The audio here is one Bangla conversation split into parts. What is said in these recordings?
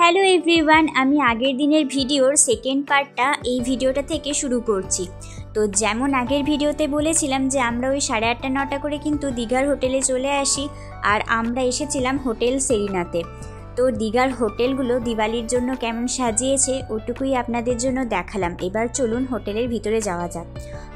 হ্যালো এভরিওয়ান, আমি আগের দিনের ভিডিওর সেকেন্ড পার্টটা এই ভিডিওটা থেকে শুরু করছি। তো যেমন আগের ভিডিওতে বলেছিলাম যে আমরা ওই 8:30-9টা করে কিন্তু দীঘার হোটেলে চলে আসি, আর আমরা এসেছিলাম হোটেল সেরিনাতে। তো দীঘার হোটেলগুলো দিওয়ালির জন্য কেমন সাজিয়েছে ওটুকুই আপনাদের জন্য দেখালাম। এবার চলুন হোটেলের ভিতরে যাওয়া যাক।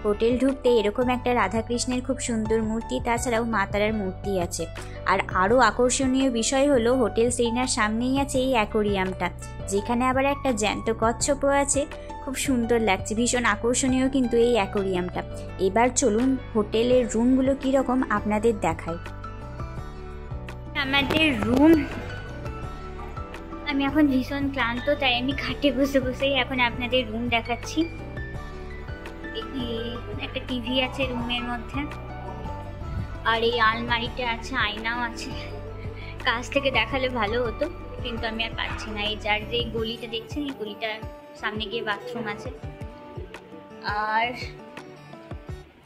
হোটেল ঢুকতে এরকম একটা রাধাকৃষ্ণের খুব সুন্দর মূর্তি, তাছাড়াও মা তারার মূর্তি আছে। আর আরও আকর্ষণীয় বিষয় হলো হোটেল সেরিনার সামনেই আছে এই অ্যাকোরিয়ামটা, যেখানে আবার একটা জ্যান্ত কচ্ছপও আছে। খুব সুন্দর লাগছে, ভীষণ আকর্ষণীয় কিন্তু এই অ্যাকোরিয়ামটা। এবার চলুন হোটেলের রুমগুলো কীরকম আপনাদের দেখাই। আমাদের রুম, আমি এখন ভীষণ ক্লান্ত, তাই আমি খাটে বসে বসেই এখন আপনাদের রুম দেখাচ্ছি। একটা টিভি আছে রুমের মধ্যে, আর এই আলমারিটা আছে, আয়নাও আছে। কাছ থেকে দেখালে ভালো হতো, কিন্তু আমি আর পারছি না। এই যার যে গলিটা দেখছেন, এই গলিটার সামনে গিয়ে বাথরুম আছে। আর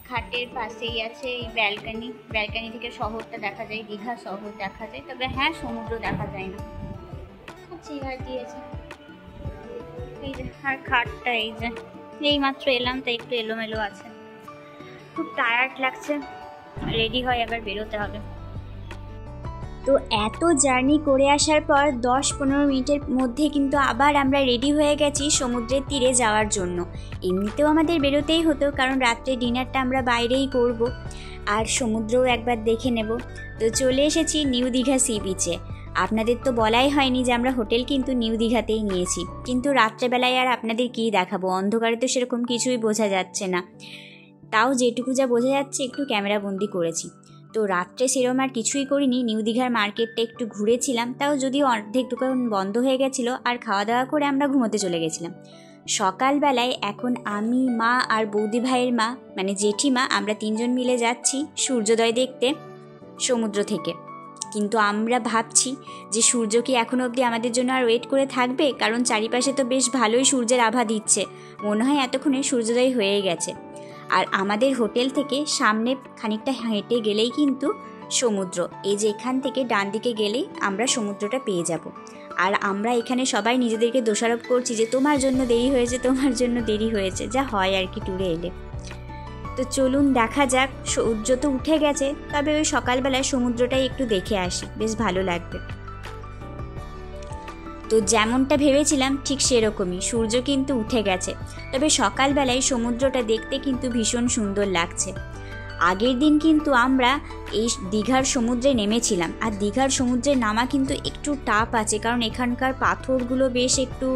খাটের পাশেই আছে এই ব্যালকানি। ব্যালকানি থেকে শহরটা দেখা যায়, দীঘা শহর দেখা যায়, তবে হ্যাঁ সমুদ্র দেখা যায় না। চেয়ার দিয়েছে এই যে, আর খাটটা এই যে, এই মাত্র এলাম তাই একটু এলোমেলো আছে। খুব টায়ার্ড লাগছে, রেডি হয় আবার বেরোতে হবে। তো এত জার্নি করে আসার পর 10-15 মিনিটের মধ্যে কিন্তু আবার আমরা রেডি হয়ে গেছি সমুদ্রের তীরে যাওয়ার জন্য। এমনিতেও আমাদের বেরোতেই হতো, কারণ রাত্রে ডিনারটা আমরা বাইরেই করব, আর সমুদ্রও একবার দেখে নেব। তো চলে এসেছি নিউ দীঘা সি বিচে। আপনাদের তো বলাই হয়নি যে আমরা হোটেল কিন্তু নিউ দীঘাতেই নিয়েছি, কিন্তু রাত্রেবেলায় আর আপনাদের কী দেখাবো, অন্ধকারে তো সেরকম কিছুই বোঝা যাচ্ছে না। তাও যেটুকু যা বোঝা যাচ্ছে একটু ক্যামেরাবন্দি করেছি। তো রাত্রে সেরকম আর কিছুই করিনি, নিউ দীঘার মার্কেটটা একটু ঘুরেছিলাম, তাও যদিও অর্ধেক দোকান বন্ধ হয়ে গেছিলো, আর খাওয়া দাওয়া করে আমরা ঘুমোতে চলে গেছিলাম। সকালবেলায় এখন আমি, মা আর বৌদি ভাইয়ের মা মানে জেঠিমা, আমরা 3জন মিলে যাচ্ছি সূর্যোদয় দেখতে সমুদ্র থেকে। কিন্তু আমরা ভাবছি যে সূর্য কি এখনও অবধি আমাদের জন্য আর ওয়েট করে থাকবে, কারণ চারিপাশে তো বেশ ভালোই সূর্যের আভা দিচ্ছে। মনে হয় এতক্ষণে সূর্যোদয় হয়ে গেছে। আর আমাদের হোটেল থেকে সামনে খানিকটা হেঁটে গেলেই কিন্তু সমুদ্র। এই যে এখান থেকে ডান দিকে গেলেই আমরা সমুদ্রটা পেয়ে যাব। আর আমরা এখানে সবাই নিজেদেরকে দোষারোপ করছি যে তোমার জন্য দেরি হয়েছে, তোমার জন্য দেরি হয়েছে, যা হয় আর কি ট্যুরে এলে। তো চলুন দেখা যাক। সূর্য তো উঠে গেছে, তবে ওই সকালবেলায় সমুদ্রটাই একটু দেখে আসি, বেশ ভালো লাগবে। তো যেমনটা ভেবেছিলাম ঠিক সেরকমই, সূর্য কিন্তু উঠে গেছে, তবে সকালবেলায় সমুদ্রটা দেখতে কিন্তু ভীষণ সুন্দর লাগছে। আগের দিন কিন্তু আমরা এই দীঘার সমুদ্রে নেমেছিলাম, আর দীঘার সমুদ্রে নামা কিন্তু একটু টাফ আছে, কারণ এখানকার পাথরগুলো বেশ একটু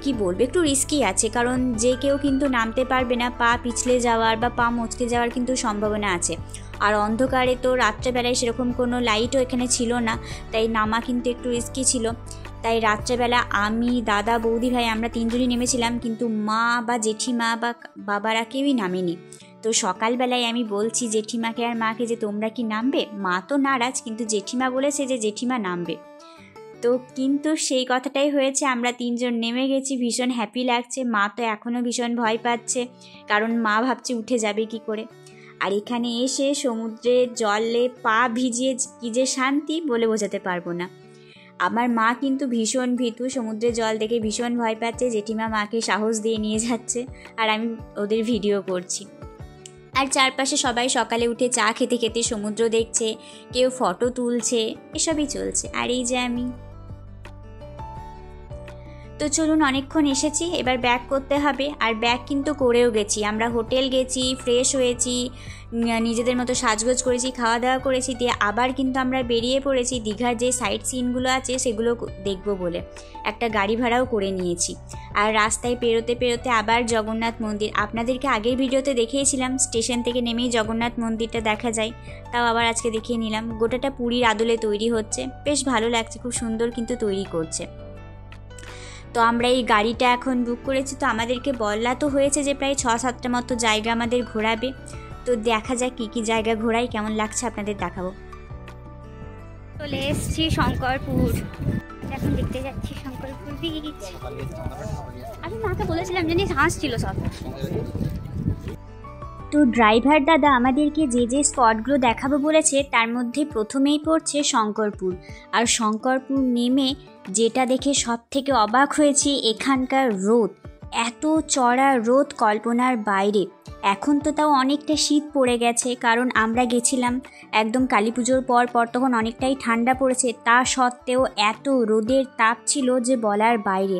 কি বলবো, একটু রিস্কি আছে, কারণ যে কেউ কিন্তু নামতে পারবে না, পা পিছলে যাওয়ার বা পা মচকে যাওয়ার কিন্তু সম্ভাবনা আছে। আর অন্ধকারে তো রাত্রেবেলায় সেরকম কোনো লাইটও এখানে ছিল না, তাই নামা কিন্তু একটু রিস্কি ছিল। তাই রাত্রেবেলা আমি, দাদা, বৌদি ভাই আমরা 3জনই নেমেছিলাম, কিন্তু মা বা জেঠিমা বা বাবারা কেউই নামেনি। তো সকালবেলায় আমি বলছি জেঠিমাকে আর মাকে যে তোমরা কি নামবে? মা তো নারাজ, কিন্তু জেঠিমা বলেছে যে জেঠিমা নামবে। তো কিন্তু সেই কথাটাই হয়েছে, আমরা 3জন নেমে গেছি, ভীষণ হ্যাপি লাগছে। মা তো এখনও ভীষণ ভয় পাচ্ছে, কারণ মা ভাবছে উঠে যাবে কি করে। আর এখানে এসে সমুদ্রের জলে পা ভিজিয়ে কী যে শান্তি বলে বোঝাতে পারবো না। আমার মা কিন্তু ভীষণ ভীতু, সমুদ্রের জল দেখে ভীষণ ভয় পাচ্ছে। জেঠিমা মাকে সাহস দিয়ে নিয়ে যাচ্ছে, আর আমি ওদের ভিডিও করছি। আর চারপাশে সবাই সকালে উঠে চা খেতে খেতে সমুদ্র দেখছে, কেউ ফটো তুলছে, এসবই চলছে। আর এই যে আমি। তো চলুন, অনেকক্ষণ এসেছি, এবার ব্যাক করতে হবে। আর ব্যাক কিন্তু করেও গেছি, আমরা হোটেল গেছি, ফ্রেশ হয়েছি, নিজেদের মতো সাজগোজ করেছি, খাওয়া দাওয়া করেছি, দিয়ে আবার কিন্তু আমরা বেরিয়ে পড়েছি দীঘার যে সাইট সিনগুলো আছে সেগুলো দেখবো বলে। একটা গাড়ি ভাড়াও করে নিয়েছি। আর রাস্তায় পেরোতে পেরোতে আবার জগন্নাথ মন্দির, আপনাদেরকে আগের ভিডিওতে দেখিয়েছিলাম স্টেশন থেকে নেমেই জগন্নাথ মন্দিরটা দেখা যায়, তাও আবার আজকে দেখিয়ে নিলাম। গোটাটা পুরীর আদলে তৈরি হচ্ছে, বেশ ভালো লাগছে, খুব সুন্দর কিন্তু তৈরি করছে। তো আমরা এই গাড়িটা এখন বুক করেছি। তো আমাদেরকে বলা তো হয়েছে যে প্রায় 6-7টা মতো জায়গা আমাদের ঘোরাবে। তো দেখা যাক কী কী জায়গা ঘোরাই, কেমন লাগছে আপনাদের দেখাবো। চলে এসছি শঙ্করপুর, এখন দেখতে যাচ্ছি শঙ্করপুর বিচ। আমি মাকে বলেছিলাম, জানিস হাসছিল সব। তো ড্রাইভার দাদা আমাদেরকে যে যে স্পটগুলো দেখাবো বলেছে তার মধ্যে প্রথমেই পড়ছে শঙ্করপুর। আর শঙ্করপুর নেমে যেটা দেখে সব থেকে অবাক হয়েছি এখানকার রোদ, এত চড়া রোদ কল্পনার বাইরে। এখন তো তাও অনেকটা শীত পড়ে গেছে, কারণ আমরা গেছিলাম একদম কালী পুজোর পর তখন অনেকটাই ঠান্ডা পড়েছে। তা সত্ত্বেও এত রোদের তাপ ছিল যে বলার বাইরে।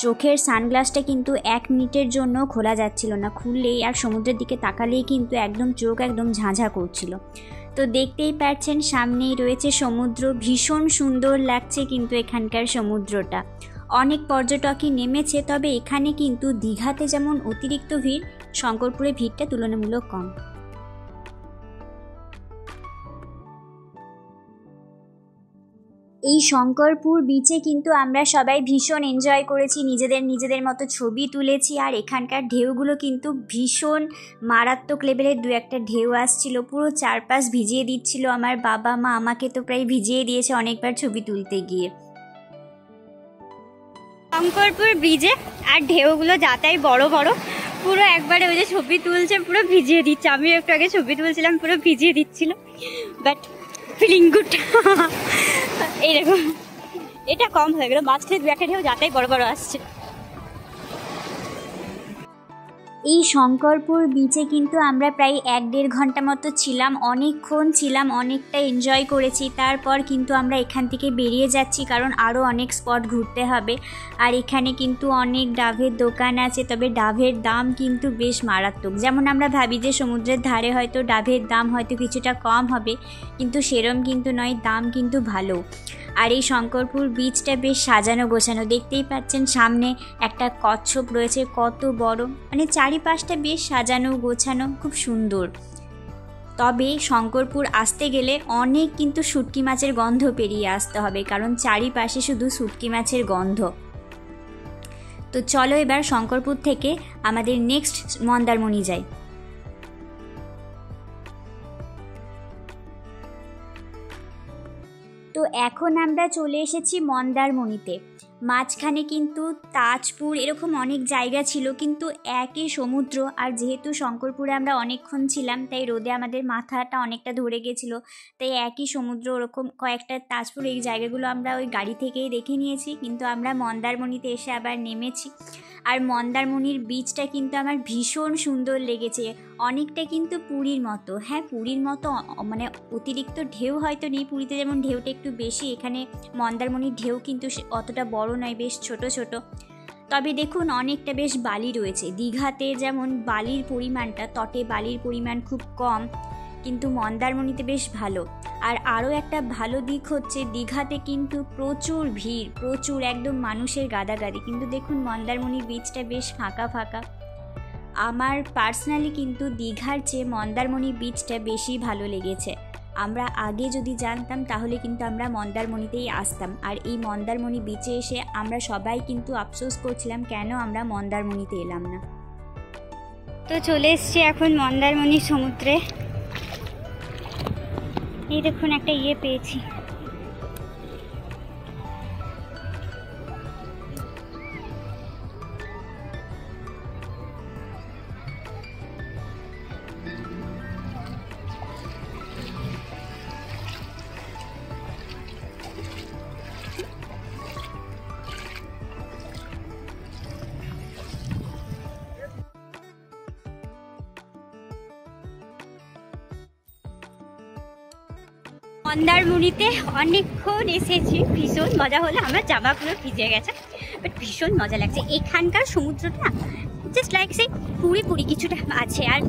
চোখের সানগ্লাসটা কিন্তু 1 মিনিটের জন্য খোলা যাচ্ছিল না, খুললেই আর সমুদ্রের দিকে তাকালেই কিন্তু একদম চোখ একদম ঝাঁঝা করছিল। তো দেখতেই পাচ্ছেন সামনেই রয়েছে সমুদ্র, ভীষণ সুন্দর লাগছে কিন্তু এখানকার সমুদ্রটা। অনেক পর্যটকই নেমেছে, তবে এখানে কিন্তু দীঘাতে যেমন অতিরিক্ত ভিড়, শঙ্করপুরে ভিড়টা তুলনামূলক কম। এই শঙ্করপুর বিচে কিন্তু আমরা সবাই ভীষণ এনজয় করেছি, নিজেদের মতো ছবি তুলেছি। আর এখানকার ঢেউগুলো কিন্তু ভীষণ মারাত্মক লেভেলের, 2-1টা ঢেউ আসছিল, পুরো চারপাশ ভিজিয়ে দিচ্ছিল। আমার বাবা মা আমাকে তো প্রায় ভিজিয়ে দিয়েছে অনেকবার ছবি তুলতে গিয়ে। শঙ্করপুর ব্রিজে আর ঢেউগুলো যাতাই বড় বড়, পুরো একবারে ওই যে ছবি তুলছে পুরো ভিজিয়ে দিচ্ছে। আমি একটু আগে ছবি তুলছিলাম, পুরো ভিজিয়ে দিচ্ছিল, বাট ফিলিং গুড। এইরকম এটা কম হয়ে গেল, মাঝখানে 2-1টা ঢেউ যাতাই বড় বড় আসছে। এই শঙ্করপুর বিচে কিন্তু আমরা প্রায় 1-1.5 ঘন্টা মতো ছিলাম, অনেকক্ষণ ছিলাম, অনেকটা এনজয় করেছি। তারপর কিন্তু আমরা এখান থেকে বেরিয়ে যাচ্ছি, কারণ আরও অনেক স্পট ঘুরতে হবে। আর এখানে কিন্তু অনেক ডাবের দোকান আছে, তবে ডাবের দাম কিন্তু বেশ মারাত্মক। যেমন আমরা ভাবি যে সমুদ্রের ধারে হয়তো ডাবের দাম হয়তো কিছুটা কম হবে, কিন্তু সেরম কিন্তু নয়, দাম কিন্তু ভালো। আর এই শঙ্করপুর বিচটা বেশ সাজানো গোছানো, দেখতেই পাচ্ছেন সামনে একটা কচ্ছপ রয়েছে, কত বড়, মানে চারিপাশটা বেশ সাজানো গোছানো, খুব সুন্দর। তবে শঙ্করপুর আসতে গেলে অনেক কিন্তু শুটকি মাছের গন্ধ পেরিয়ে আসতে হবে, কারণ চারিপাশে শুধু শুটকি মাছের গন্ধ। তো চলো এবার শঙ্করপুর থেকে আমাদের নেক্সট মন্দারমণি যাই। তো এখন আমরা চলে এসেছি মন্দারমণিতে। মাঝখানে কিন্তু তাজপুর এরকম অনেক জায়গা ছিল, কিন্তু একই সমুদ্র। আর যেহেতু শঙ্করপুরে আমরা অনেকক্ষণ ছিলাম, তাই রোদে আমাদের মাথাটা অনেকটা ধরে গেছিলো, তাই একই সমুদ্র ওরকম কয়েকটা তাজপুর এই জায়গাগুলো আমরা ওই গাড়ি থেকেই দেখে নিয়েছি। কিন্তু আমরা মন্দারমণিতে এসে আবার নেমেছি। আর মন্দারমণির বিচটা কিন্তু আমার ভীষণ সুন্দর লেগেছে, অনেকটা কিন্তু পুরীর মতো। হ্যাঁ, পুরীর মতো মানে অতিরিক্ত ঢেউ হয়তো নেই, পুরীতে যেমন ঢেউটা একটু বেশি, এখানে মন্দারমণির ঢেউ কিন্তু অতটা বড় নয়, বেশ ছোট ছোট। তবে দেখুন অনেকটা বেশ বালি রয়েছে। দীঘাতে যেমন বালির পরিমাণটা, তটে বালির পরিমাণ খুব কম, কিন্তু মন্দারমণিতে বেশ ভালো। আর আরও একটা ভালো দিক হচ্ছে দীঘাতে কিন্তু প্রচুর ভিড়, প্রচুর একদম মানুষের গাদাগাদি, কিন্তু দেখুন মন্দারমণির বিচটা বেশ ফাঁকা ফাঁকা। আমার পার্সোনালি কিন্তু দীঘার চেয়ে মন্দারমণি বিচটা বেশি ভালো লেগেছে। আমরা আগে যদি জানতাম তাহলে কিন্তু আমরা মন্দারমণিতেই আসতাম। আর এই মন্দারমণি বিচে এসে আমরা সবাই কিন্তু আফসোস করছিলাম কেন আমরা মন্দারমণিতে এলাম না। তো চলে এসছি এখন মন্দারমণি সমুদ্রে। এই দেখুন একটা পেয়েছি। মন্দারমণিতে অনেকক্ষণ এসেছি, ভীষণ মজা হলো, আমার জামাগুলো ভিজে গেছে, বাট ভীষণ মজা লাগছে। এখানকার সমুদ্রটা জাস্ট লাইক সেই পুরি পুরি কিছুটা আছে। আর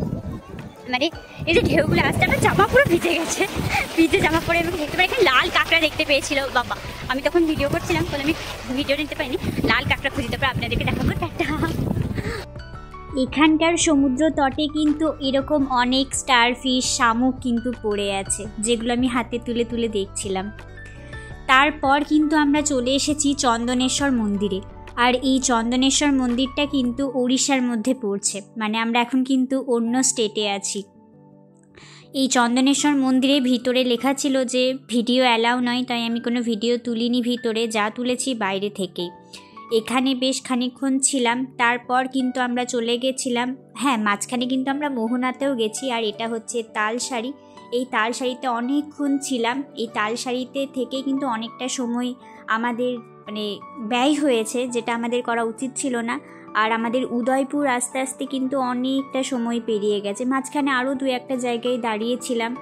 মানে এই যে ঢেউগুলো আসছে, আমার জামা পুরো ভিজে গেছে, ভিজে জামা পরে আমি দেখতে পাই এখানে লাল কাঁকড়া দেখতে পেয়েছিল বাবা। আমি তখন ভিডিও করছিলাম বলে আমি ভিডিও নিতে পারিনি, লাল কাঁকড়া খুঁজে তারপর আপনাদেরকে দেখাবো একটা। এখানকার সমুদ্র তটে কিন্তু এরকম অনেক স্টারফিশ, শামুক কিন্তু পড়ে আছে, যেগুলো আমি হাতে তুলে তুলে দেখছিলাম। তারপর কিন্তু আমরা চলে এসেছি চন্দনেশ্বর মন্দিরে। আর এই চন্দনেশ্বর মন্দিরটা কিন্তু ওড়িশার মধ্যে পড়ছে, মানে আমরা এখন কিন্তু অন্য স্টেটে আছি। এই চন্দনেশ্বর মন্দিরের ভিতরে লেখা ছিল যে ভিডিও অ্যালাউ নয়, তাই আমি কোনো ভিডিও তুলিনি ভিতরে, যা তুলেছি বাইরে থেকেই। এখানে বেশ খানিকক্ষণ ছিলাম, তারপর কিন্তু আমরা চলে গেছিলাম, হ্যাঁ মাঝখানে কিন্তু আমরা মোহনাতেও গেছি। আর এটা হচ্ছে তালসারি, এই তালসারিতে অনেকক্ষণ ছিলাম। এই তালসারিতে থেকে কিন্তু অনেকটা সময় আমাদের মানে ব্যয় হয়েছে, যেটা আমাদের করা উচিত ছিল না। আর আমাদের উদয়পুর আস্তে আস্তে কিন্তু অনেকটা সময় পেরিয়ে গেছে। মাঝখানে আরও 2-1টা জায়গায় দাঁড়িয়েছিলাম,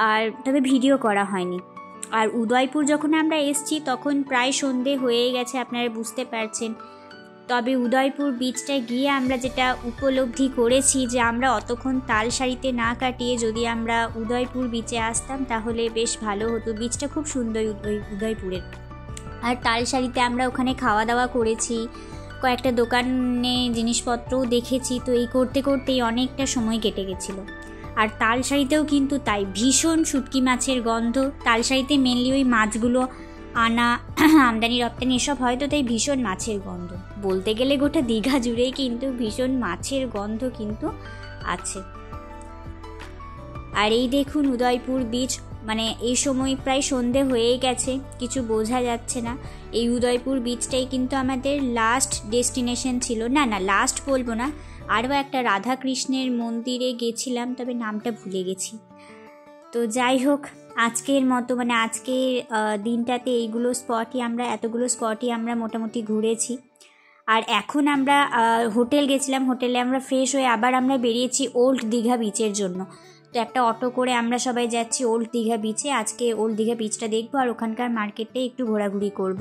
আর তবে ভিডিও করা হয়নি। আর উদয়পুর যখন আমরা এসেছি তখন প্রায় সন্ধে হয়ে গেছে, আপনারা বুঝতে পারছেন। তবে উদয়পুর বিচটায় গিয়ে আমরা যেটা উপলব্ধি করেছি যে আমরা অতক্ষণ তালসারিতে না কাটিয়ে যদি আমরা উদয়পুর বিচে আসতাম তাহলে বেশ ভালো হতো। বিচটা খুব সুন্দর উদয়পুরের। আর তালসারিতে আমরা ওখানে খাওয়া দাওয়া করেছি, কয়েকটা দোকানে জিনিসপত্রও দেখেছি। তো এই করতে করতেই অনেকটা সময় কেটে গেছিলো। আর তালসারিতেও কিন্তু তাই, ভীষণ শুটকি মাছের গন্ধ। তালসারিতে মেনলি ওই মাছগুলো আনা আমদানি রপ্তানি এসব হয়তো, তাই ভীষণ মাছের গন্ধ। বলতে গেলে গোটা দীঘা জুড়েই কিন্তু ভীষণ মাছের গন্ধ কিন্তু আছে। আর এই দেখুন উদয়পুর বিচ, মানে এই সময় প্রায় সন্ধে হয়ে গেছে, কিছু বোঝা যাচ্ছে না। এই উদয়পুর বিচটাই কিন্তু আমাদের লাস্ট ডেস্টিনেশন ছিল। না লাস্ট বলবো না, আরও একটা রাধাকৃষ্ণের মন্দিরে গেছিলাম, তবে নামটা ভুলে গেছি। তো যাই হোক, আজকের মতো মানে আজকের দিনটাতে এতগুলো স্পটই আমরা মোটামুটি ঘুরেছি। আর এখন আমরা হোটেল গেছিলাম, হোটেলে আমরা ফ্রেশ হয়ে আবার আমরা বেরিয়েছি ওল্ড দীঘা বিচের জন্য। তো একটা অটো করে আমরা সবাই যাচ্ছি ওল্ড দীঘা বিচে। আজকে ওল্ড দীঘা বিচটা দেখবো আর ওখানকার মার্কেটে একটু ঘোরাঘুরি করব।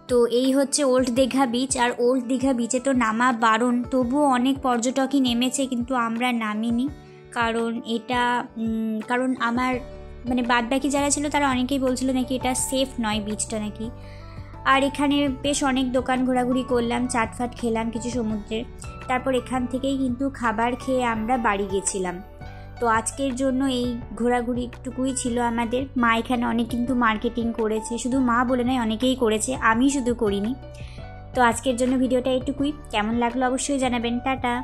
তো এই হচ্ছে ওল্ড দীঘা বিচ। আর ওল্ড দীঘা বিচে তো নামা বারণ, তবুও অনেক পর্যটকই নেমেছে, কিন্তু আমরা নামিনি। কারণ আমার মানে বাদবাকি যারা ছিল তারা অনেকেই বলছিল নাকি এটা সেফ নয় বিচটা নাকি। আর এখানে বেশ অনেক দোকান ঘোরাঘুরি করলাম, চাটফাট খেলাম কিছু সমুদ্রের। তারপর এখান থেকেই কিন্তু খাবার খেয়ে আমরা বাড়ি গেছিলাম। তো আজকের জন্য এই ঘোরাঘুরিটুকুই ছিল আমাদের। মা এখানে অনেক কিন্তু মার্কেটিং করেছে, শুধু মা বলে নয় অনেকেই করেছে, আমি শুধু করিনি। তো আজকের জন্য ভিডিওটা এইটুকুই। কেমন লাগলো অবশ্যই জানাবেন। টাটা।